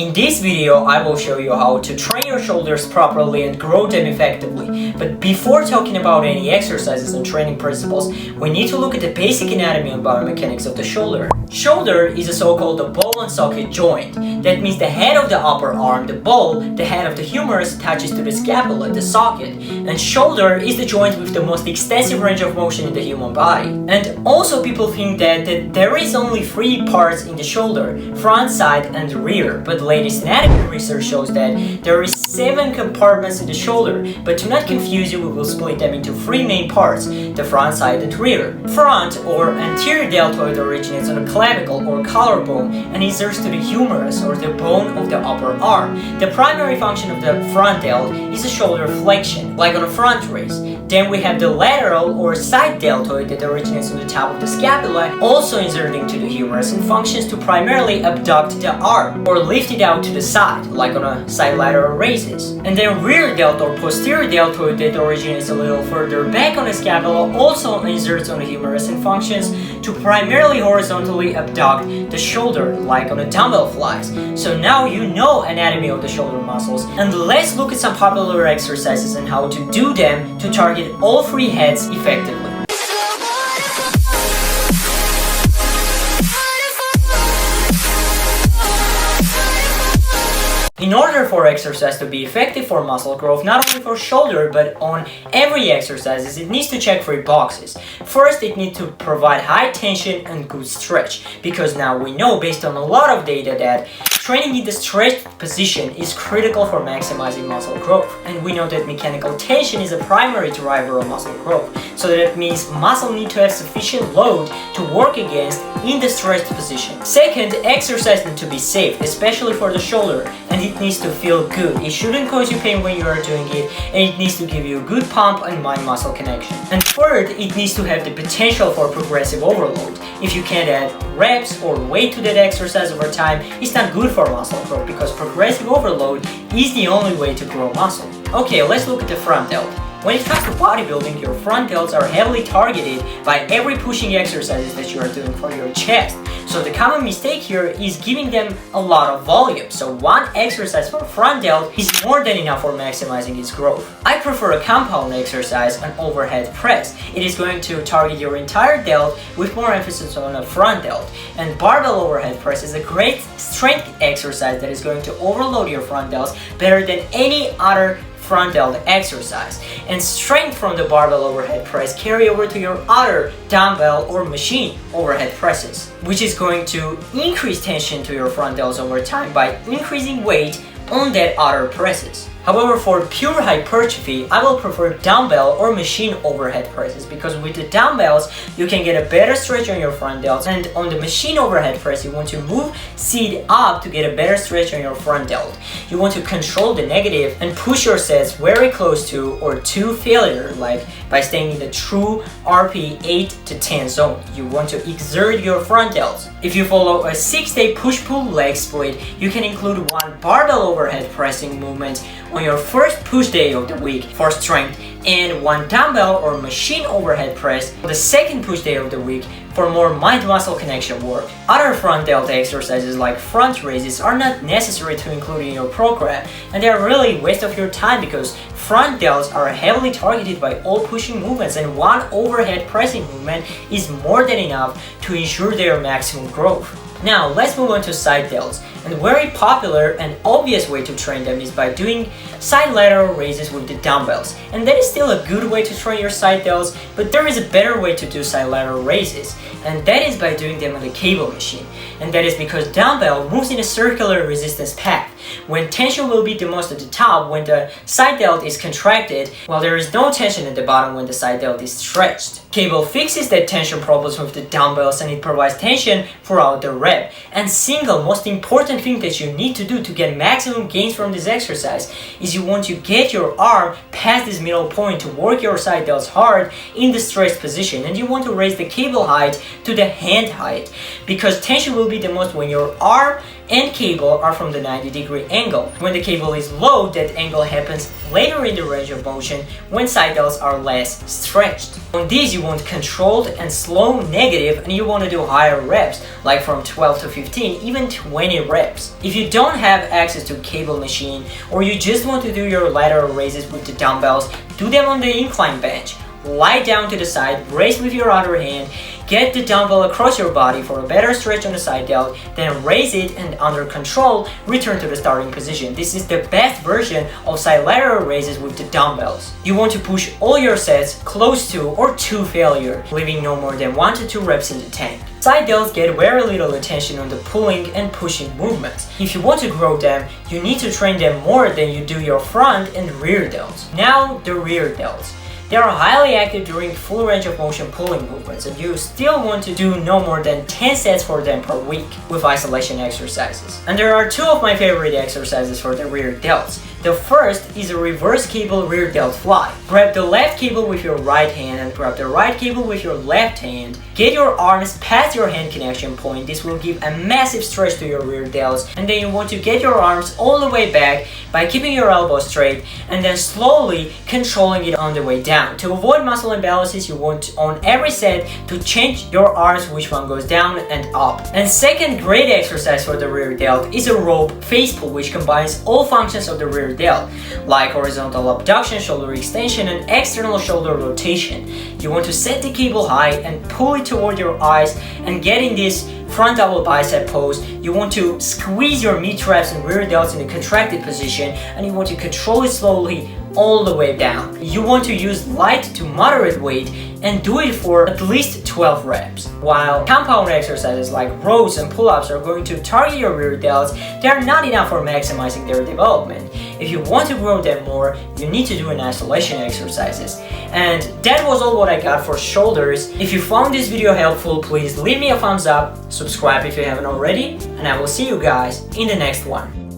In this video, I will show you how to train your shoulders properly and grow them effectively. But before talking about any exercises and training principles, we need to look at the basic anatomy and biomechanics of the shoulder. Shoulder is a so-called ball and socket joint. That means the head of the upper arm, the ball, the head of the humerus attaches to the scapula, the socket. And shoulder is the joint with the most extensive range of motion in the human body. And also people think that there is only 3 parts in the shoulder, front, side and rear. But latest anatomy research shows that there is 7 compartments in the shoulder, but to not confuse you, we will split them into 3 main parts, the front, side and rear. Front or anterior deltoid originates on the clavicle or collarbone and inserts to the humerus or the bone of the upper arm. The primary function of the front delt is a shoulder flexion, like on a front raise. Then we have the lateral or side deltoid that originates on the top of the scapula, also inserting to the humerus and functions to primarily abduct the arm or lift it out to the side, like on a side lateral raises. And then rear delt or posterior deltoid that originates a little further back on the scapula also inserts on the humerus and functions to primarily horizontally abduct the shoulder, like on a dumbbell flies. So now you know anatomy of the shoulder muscles, and let's look at some popular exercises and how to do them to target all 3 heads effectively. In order for exercise to be effective for muscle growth, not only for shoulder but on every exercise, it needs to check 3 boxes. First, it needs to provide high tension and good stretch, because now we know based on a lot of data that training in the stretched position is critical for maximizing muscle growth. And we know that mechanical tension is a primary driver of muscle growth. So that means muscle need to have sufficient load to work against in the stretched position. Second, exercise needs to be safe, especially for the shoulder, and it needs to feel good. It shouldn't cause you pain when you are doing it, and it needs to give you a good pump and mind-muscle connection. And third, it needs to have the potential for progressive overload. If you can't add reps or weight to that exercise over time, it's not good for muscle growth, because progressive overload is the only way to grow muscle. Okay, let's look at the front delt. When it comes to bodybuilding, your front delts are heavily targeted by every pushing exercises that you are doing for your chest. So the common mistake here is giving them a lot of volume. So one exercise for front delt is more than enough for maximizing its growth. I prefer a compound exercise, an overhead press. It is going to target your entire delt with more emphasis on a front delt. And barbell overhead press is a great strength exercise that is going to overload your front delts better than any other front delt exercise. And strength from the barbell overhead press carry over to your other dumbbell or machine overhead presses, which is going to increase tension to your front delts over time by increasing weight on that other presses. However, for pure hypertrophy, I will prefer dumbbell or machine overhead presses, because with the dumbbells, you can get a better stretch on your front delts, and on the machine overhead press, you want to move seat up to get a better stretch on your front delt. You want to control the negative and push your sets very close to or to failure, like by staying in the true RP 8 to 10 zone. You want to exert your front delts. If you follow a 6-day push-pull leg split, you can include 1 barbell overhead pressing movement on your first push day of the week for strength, and 1 dumbbell or machine overhead press on the second push day of the week for more mind-muscle connection work. Other front delt exercises like front raises are not necessary to include in your program, and they are really a waste of your time, because front delts are heavily targeted by all pushing movements, and 1 overhead pressing movement is more than enough to ensure their maximum growth. Now let's move on to side delts. And a very popular and obvious way to train them is by doing side lateral raises with the dumbbells. And that is still a good way to train your side delts, but there is a better way to do side lateral raises, and that is by doing them on the cable machine. And that is because dumbbell moves in a circular resistance path, when tension will be the most at the top when the side delt is contracted, while there is no tension at the bottom when the side delt is stretched. Cable fixes that tension problems with the dumbbells, and it provides tension throughout the rep. And single most important thing that you need to do to get maximum gains from this exercise is you want to get your arm past this middle point to work your side delts hard in the stretched position, and you want to raise the cable height to the hand height, because tension will be the most when your arm and cable are from the 90-degree angle. When the cable is low, that angle happens later in the range of motion when side delts are less stretched. On these you want controlled and slow negative, and you want to do higher reps, like from 12 to 15, even 20 reps. If you don't have access to cable machine, or you just want to do your lateral raises with the dumbbells, do them on the incline bench. Lie down to the side, raise with your other hand, get the dumbbell across your body for a better stretch on the side delt, then raise it and under control, return to the starting position. This is the best version of side lateral raises with the dumbbells. You want to push all your sets close to or to failure, leaving no more than 1 to 2 reps in the tank. Side delts get very little attention on the pulling and pushing movements. If you want to grow them, you need to train them more than you do your front and rear delts. Now the rear delts. They are highly active during full range of motion pulling movements, and you still want to do no more than 10 sets for them per week with isolation exercises. And there are 2 of my favorite exercises for the rear delts. The first is a reverse cable rear delt fly. Grab the left cable with your right hand and grab the right cable with your left hand. Get your arms past your hand connection point. This will give a massive stretch to your rear delts, and then you want to get your arms all the way back by keeping your elbows straight and then slowly controlling it on the way down. To avoid muscle imbalances, you want on every set to change your arms which one goes down and up. And second great exercise for the rear delt is a rope face pull, which combines all functions of the rear delt, like horizontal abduction, shoulder extension, and external shoulder rotation. You want to set the cable high and pull it toward your eyes and get in this front double bicep pose. You want to squeeze your mid traps and rear delts in a contracted position, and you want to control it slowly all the way down. You want to use light to moderate weight and do it for at least 12 reps. While compound exercises like rows and pull-ups are going to target your rear delts, they are not enough for maximizing their development. If you want to grow them more, you need to do an isolation exercises. And that was all what I got for shoulders. If you found this video helpful, please leave me a thumbs up, subscribe if you haven't already, and I will see you guys in the next one.